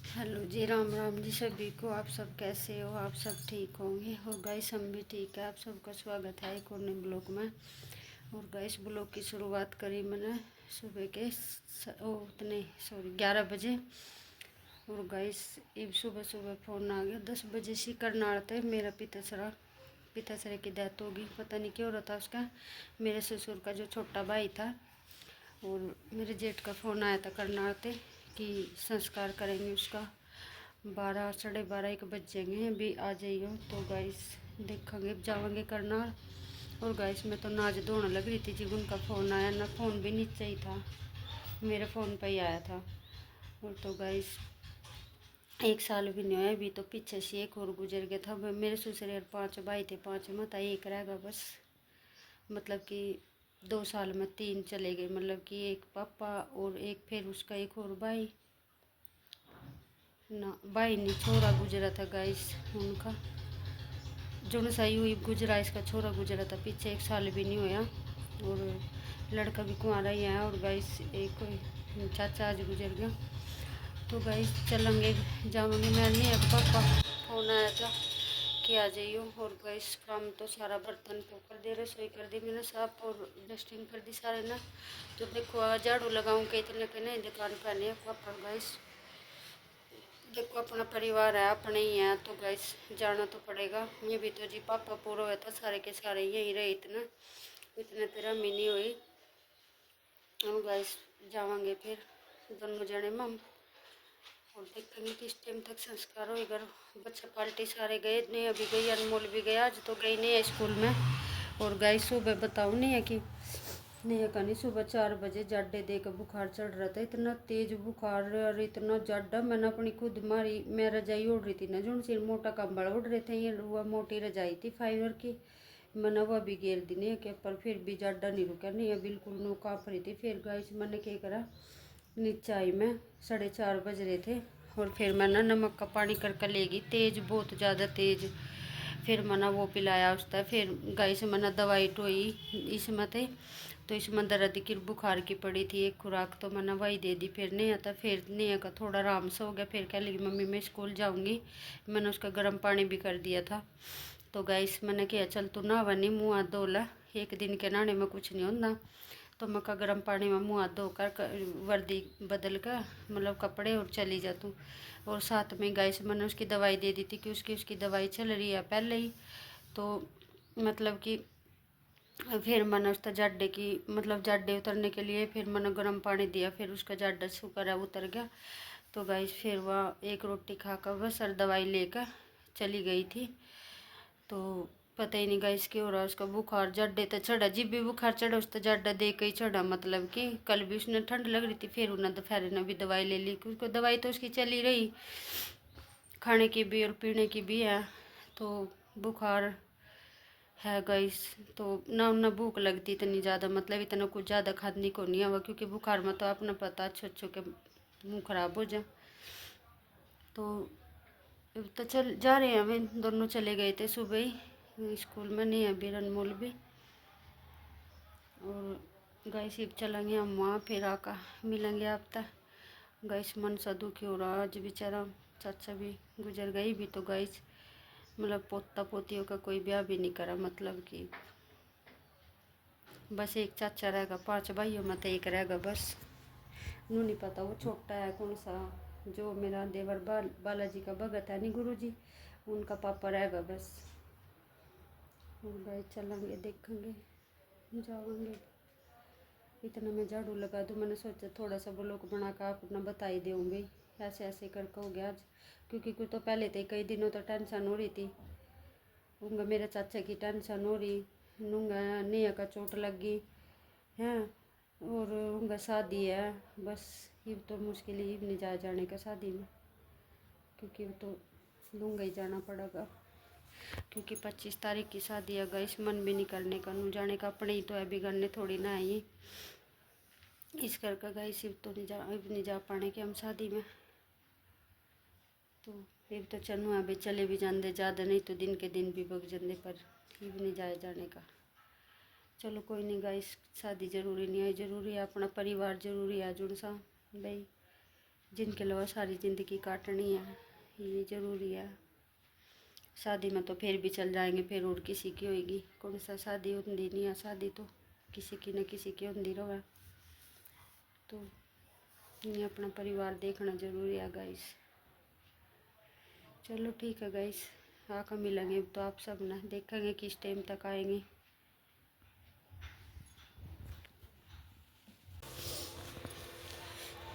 Hello जी, राम राम जी सभी को। आप सब कैसे हो? आप सब ठीक होंगे। और गाइस हम भी ठीक है। आप सबका स्वागत है एक और नए ब्लॉग में। और गाइस ब्लॉग की शुरुआत करी मैंने सुबह के उतने 11 बजे। और गाइस अब सुबह सुबह फ़ोन आ गया 10 बजे से। करनाल थे मेरा पिताश्री की डेथ होगी। पता नहीं क्यों हो रहा था उसका। मेरे ससुर का जो छोटा भाई था और मेरे जेठ का फ़ोन आया था करनाल थे कि संस्कार करेंगे उसका। 12 साढ़े 12 1 बज जाएंगे। अभी आ जाइए तो गाइस देखेंगे जाएंगे करनाल। और गाइस मैं तो नाच धोने लग रही थी जब उनका फ़ोन आया। ना फ़ोन भी नीचे ही था, मेरे फ़ोन पे ही आया था। और तो गाइस 1 साल भी नहीं हुआ अभी तो। पीछे से एक और गुजर गया था। मेरे ससुर यार 5 भाई थे, 5 में था एक रहेगा बस। मतलब कि 2 साल में 3 चले गए। मतलब कि एक पापा और एक फिर उसका एक और भाई ना, भाई नहीं छोरा गुजरा था गाइस उनका। जो सही हुई गुजरा, इसका छोरा गुजरा था पीछे। 1 साल भी नहीं हुआ और लड़का भी कुंवारा ही है। और गाइस एक चाचा आज गुजर गया। तो गाइस चलेंगे जाएंगे। मैं नहीं अब पापा फोन आया था कि आ जाइयो। और गाइस काम तो सारा बर्तन को कर दे, रसोई कर दी मैंने साफ और डस्टिंग कर दी सारे ना। तो देखो झाड़ू लगाऊँ के इतने के नहीं दुकान पर नहीं पापा। गाइस देखो अपना परिवार है, अपने ही है तो गैस जाना तो पड़ेगा। ये भी तो जी पापा पूरा हुआ था सारे के सारे यहीं रहे इतना इतने तेरा मिनी हुई। हम गैस जावांगे फिर दोनों जने में हम। और देखेंगे किस टाइम तक संस्कार हो। इधर बच्चा पार्टी सारे गए नहीं, अभी गई अनमोल भी गया। आज तो गई नहीं है स्कूल में। और गई सुबह बताऊँ नहीं है कि नहीं का नहीं। सुबह 4 बजे जाडे दे कर बुखार चढ़ रहा था, इतना तेज बुखार और इतना जाडा। मैंने अपनी खुद मारी, मैं रजाई ओढ़ रही थी ना जो सिर मोटा कंबल ओढ़ रहे थे। ये वह मोटी रजाई थी फाइबर की, मैंने वह भी घेर दी नहीं के। पर फिर भी जाडा नहीं रुका नहीं है बिल्कुल। नो काँप रही थी। फिर गाइस मैंने क्या करा, नीचे आई मैं 4:30 बज रहे थे। और फिर मैं ना नमक का पानी करके लेगी तेज़, बहुत ज़्यादा तेज़। फिर मैंने वो पिलाया उसका। फिर गाय से मैंने दवाई टोई इसमें थे। तो इसमें दर्द की बुखार की पड़ी थी एक खुराक, तो मैंने वही दे दी। फिर नहीं आता, फिर नहीं का थोड़ा आराम से हो गया। फिर कह लगी मम्मी मैं स्कूल जाऊँगी। मैंने उसका गर्म पानी भी कर दिया था। तो गाइस मैंने किया चल तू नहावा नहीं, मुँह हाथ धो ला, एक दिन के नहाने में कुछ नहीं होता। तो मैं का गर्म पानी में मुँह हाथ धोकर वर्दी बदल कर मतलब कपड़े और चली जा तू। और साथ में गाइस मैंने उसकी दवाई दे दी थी कि उसकी दवाई चल रही है पहले ही। तो मतलब कि फिर मैंने उसका जाडे की मतलब जाडे उतरने के लिए फिर मैंने गर्म पानी दिया। फिर उसका जाडा शुक्र है उतर गया। तो गाइस फिर वह एक रोटी खाकर बस और दवाई लेकर चली गई थी। तो पता ही नहीं गाइस क्यों हो रहा उसका बुखार। जाडे तो चढ़ा, जब भी बुखार चढ़ा उसका जाडा दे के ही चढ़ा। मतलब कि कल भी उसने ठंड लग रही थी, फिर उन्हें दोपहर ने भी दवाई ले ली। उसको दवाई तो उसकी चली रही, खाने की भी और पीने की भी है। तो बुखार है गाइस। तो ना ना भूख लगती इतनी ज़्यादा, मतलब इतना कुछ ज़्यादा खाने को नहीं हुआ क्योंकि बुखार में तो अपना पता अच्छे के मुँह खराब हो जाए। तो चल जा रहे हैं अभी, दोनों चले गए थे सुबह ही स्कूल में। नहीं अभी अनमोल भी। और गाइस अब चलेंगे हम वहाँ, फिर आका मिलेंगे आप तक। गाइस मन सा दुखी हो रहा आज बेचारा चाचा भी गुजर गई भी। तो गाइस मतलब पोता पोतियों का कोई ब्याह भी नहीं करा, मतलब कि बस एक चाचा रहेगा, 5 भाइयों में तो एक रहेगा बस। नू नहीं पता वो छोटा है कौन सा। जो मेरा देवर बालाजी का भगत है नहीं गुरु जी, उनका पापा रहेगा बस। और गाय चलेंगे देखेंगे जाएंगे। इतना मैं झाड़ू लगा दूँ, मैंने सोचा थोड़ा सा ब्लॉग बना कर अपना बताई दूँ भाई ऐसे ऐसे करके हो गया आज। क्योंकि कुछ तो पहले थे कई दिनों तो टेंशन हो रही थी। उनका मेरे चाचा की टेंशन हो रही, नूंगा नेहा का चोट लग गई है और उनका शादी है। बस ये तो मुश्किल ही नहीं जाने का शादी में, क्योंकि वो तो लूँगा ही जाना पड़ेगा। क्योंकि 25 तारीख की शादी है गाइस, मन भी नहीं करने का नू जाने का। अपने ही तो है, बिगड़ने थोड़ी ना है ये। इस करके गाइस अब नहीं जा पाने के हम शादी में। तो अब तो चलू अभी चले भी जाते ज़्यादा नहीं तो दिन के दिन भी बग जाते, पर अब नहीं जाए जाने का। चलो कोई नहीं गाइस, शादी जरूरी नहीं है, जरूरी है अपना परिवार जरूरी है जुड़ सा भाई। जिनके अलावा सारी ज़िंदगी काटनी है, ये ज़रूरी है। शादी में तो फिर भी चल जाएंगे, फिर और किसी की होएगी, कौन सा शादी होती नहीं है, शादी तो किसी की न किसी की होती रहे। तो ये अपना परिवार देखना ज़रूरी है गाइस। चलो ठीक है गाइस, आकर मिलेंगे तो आप सब ना, देखेंगे किस टाइम तक आएंगे।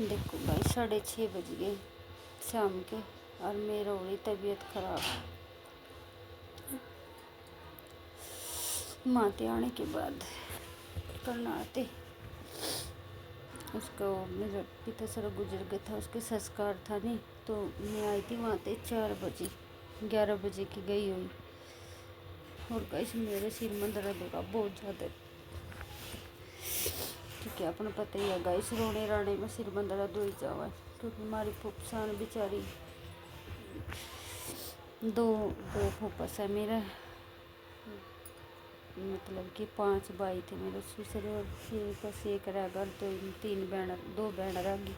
देखो भाई 6:30 बज गए शाम के, और मेरा हो रही तबीयत खराब। माते आने के बाद करना आते, उसका मेरा पिता सर गुजर गया था, उसके संस्कार था नहीं, तो मैं आई थी वहाँ पे 4 बजे, 11 बजे की गई हुई। और गाइस मेरे सिर में दर्द होगा बहुत ज़्यादा, ठीक है अपना पता ही है गाइस, रोने राने में सिर में दर्द हो ही जावा है, क्योंकि हमारी फुफसान बेचारी दो फुफस है मेरा, मतलब कि 5 भाई थे मेरे ससुर, और बस एक रह गया, दो बहन रह गई।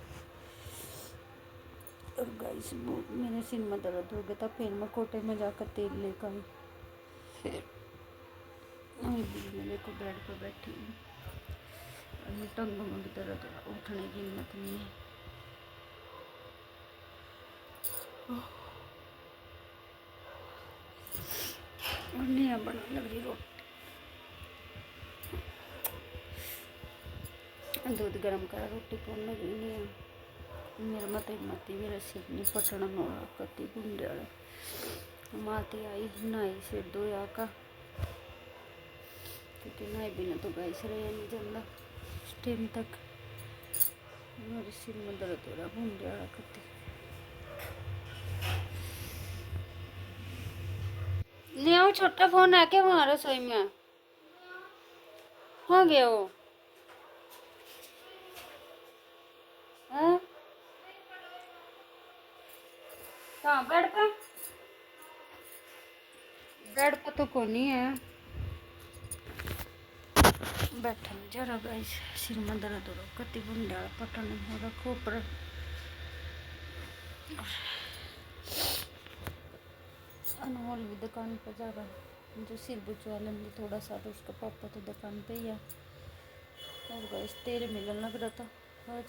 और गाइस मेरे सिर में दर्द हो गया था, फिर मैं कोटे में जाकर तेल लेकर आई। फिर मेरे को बेड पर बैठी हूँ, और टंगों में भी दर्द हो, उठने की हिम्मत नहीं है। और नहीं बना लग रही रोटी, दूध गर्म करा, रोटी कौन लगी नहीं है। मेरा मत हिम्मत ही, मेरा सिर नहीं पटना मोड़ा कति गुंडे वाले। माते आई नहाई सिर धोया का, क्योंकि नहाए बिना तो गाइस रहे नहीं जाता उस टाइम तक। मेरे सिर में दर्द हो रहा गुंडे वाला कति। ले आओ छोटा फोन है क्या वहाँ रसोई में, हाँ गया वो है कहाँ, बेड पे तो कौन ही है, बैठा नहीं जा रहा गाइस, सिर में दर्द हो रहा कति गुंडे वाला पटन हो रहा खोपड़ा। अनमोल भी दुकान पर जा रहा है, जो सिर बुझवा लेंगे थोड़ा सा, तो उसका पापा तो दुकान पे ही है। और गाइस तेरे मिलन लग रहा था आज,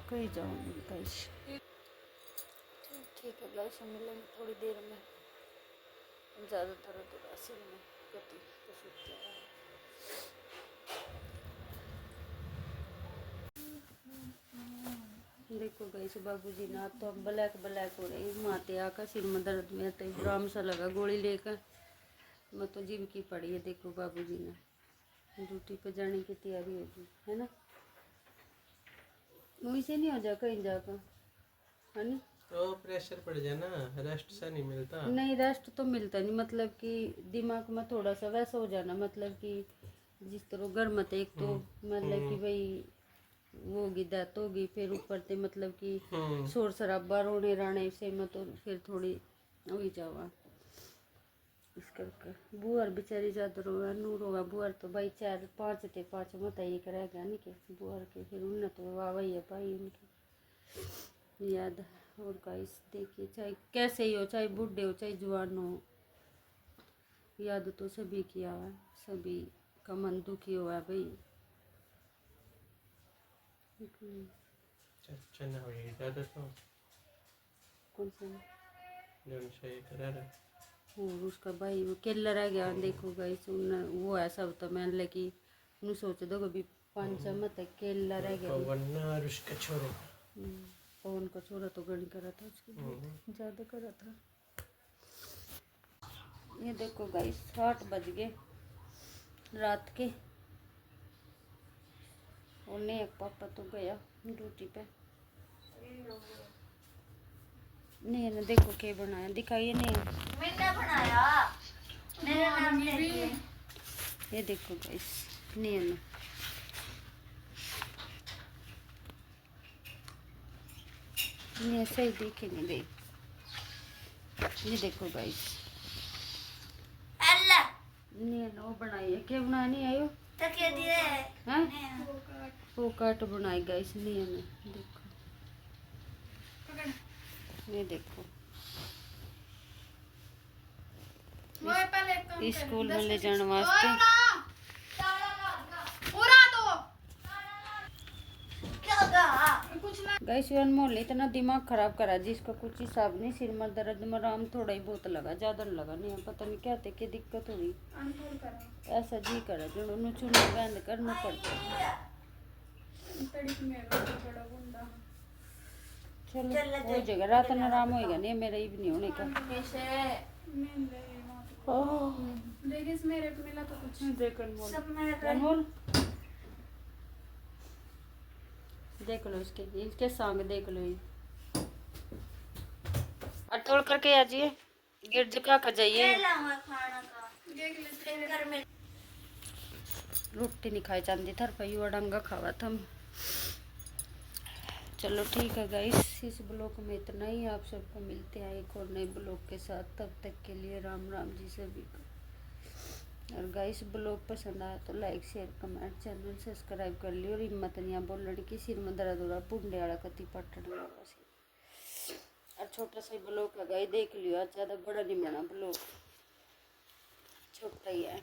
कहीं जाऊँ गाइस। ठीक है गाइस, हम मिलेंगे थोड़ी देर में, ज़्यादा दर्द हो रहा सिर में कति तो सूख जा रहा है। देखो गाइस बाबूजी ना तो ब्लैक हो रही, माते आकर सिर में दर्द में तो आराम सा लगा गोली लेकर, मैं तो जिम की पड़ी है। देखो बाबूजी ने ड्यूटी पे जाने की तैयारी होगी, है ना, वहीं से नहीं हो जा कहीं जाकर, है ना, तो प्रेशर पड़ जाए ना, रेस्ट से नहीं मिलता। नहीं रेस्ट तो मिलता नहीं, मतलब कि दिमाग में थोड़ा सा वैसा हो जाना, मतलब कि जिस तरह घर मत एक तो मतलब कि भाई वो होगी डेथ होगी, फिर ऊपर से मतलब कि शोर शराबा रोने राने से मैं तो फिर थोड़ी हो ही जावा। इस करके बुआर बेचारी ज़्यादा रोगा, नू रोगा बुआर तो भाई 4-5 थे, 5 मत एक रह गया नहीं के बुआर के, फिर उनने तो वाह वही है भाई उनकी याद। और गाइस देखिए चाहे कैसे ही हो, चाहे बूढ़े हो चाहे जवान हो, याद तो सभी किया है, सभी का मन दुखी हुआ है भाई। चना हो ये ज़्यादा तो कौन सा जो नशे करा रहा, और उसका भाई वो केला रह गया। देखो गाइस वो है सब तो मैंने लेकी उन्हें सोच दो कभी 5 मत केला रह गया। वरना और उसका छोरे पवन का छोरा तो गण करा था, उसकी ज़्यादा करा था। ये देखो गाइस 8 बज गए रात के, और ने एक पापा तो गया ड्यूटी पे। नहीं ना देखो क्या बनाया, दिखाइए नहीं मैंने बनाया, मेरा नाम देखिए। ये देखो गाइस नहीं ना, नहीं सही देखेंगे देख ये देखो गाइस, अल्लाह नहीं वो बनाई है, क्या बनाया नहीं आयो तकिया दिए हैं, वो काट बनाई गाइस नहीं हमें, देखो ये देखो स्कूल में ले जाने वास्ते गाइस। ये अनमोल ने इतना दिमाग खराब करा जिसका कुछ हिसाब नहीं, सिर में दर्द में आराम थोड़ा ही बहुत लगा, ज्यादा नहीं लगा, नहीं पता नहीं क्या थे क्या दिक्कत हुई, ऐसा जी करा जो उन्होंने चुना बंद करना पड़ता। चलो हो जाएगा, रात में आराम होएगा, नहीं मेरा ही भी नहीं होने का। मेरे मिला तो कुछ देख अनमोल देख लो इसके संग देख लो, ये और तोड़ करके आ जाइए, गिर झुका कर जाइए। खाना का फिंगर में रोटी नहीं खाई जाती थर पर यू डंगा खावा था। चलो ठीक है गाइस, इस ब्लॉग में इतना ही, आप सबको मिलते हैं एक और नए ब्लॉग के साथ, तब तक के लिए राम राम जी सभी को। और गाइस ब्लॉग पसंद आया तो like share comment channel subscribe कर लियो, और हिम्मत नहीं बोलने की, सिर में दर्द हो रहा पुंडे वाला कति पटन लगा से। और छोटा सा ब्लॉग है गाइस, देख लियो, आज ज़्यादा बड़ा नहीं बना ब्लॉग, छोटा ही है।